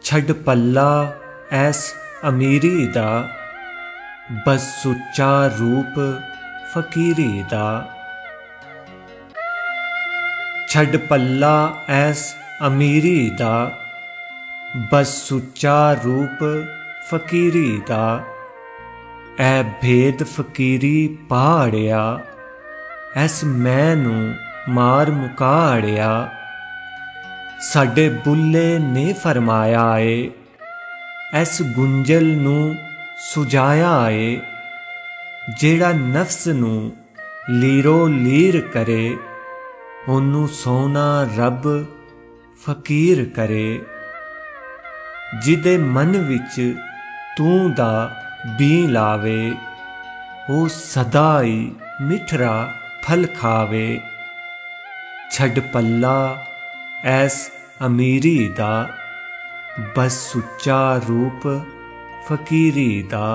छड़ पल्ला ऐस अमीरी दा, बस सुच्चा रूप फकीरी दा। छड़ पल्ला ऐस अमीरी दा, बस सुच्चा रूप फकीरी दा। ऐ भेद फकीरी पहाड़िया, ऐस मैनू मार मुकाड़िया। साडे बुल्ले ने फरमाया है, ऐस गुंजल नू सुजाया है। जेड़ा नफ्स नू लीरो लीर करे, ओनू सोना रब फकीर करे। जिदे मन विच तूं दा बी लावे, ओ सदा ही मिठरा फल खावे। छड़ पल्ला ऐस अमीरी दा, बस सुच्चा रूप फकीरी दा।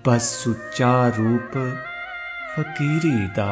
बस सुच्चा रूप फकीरी दा।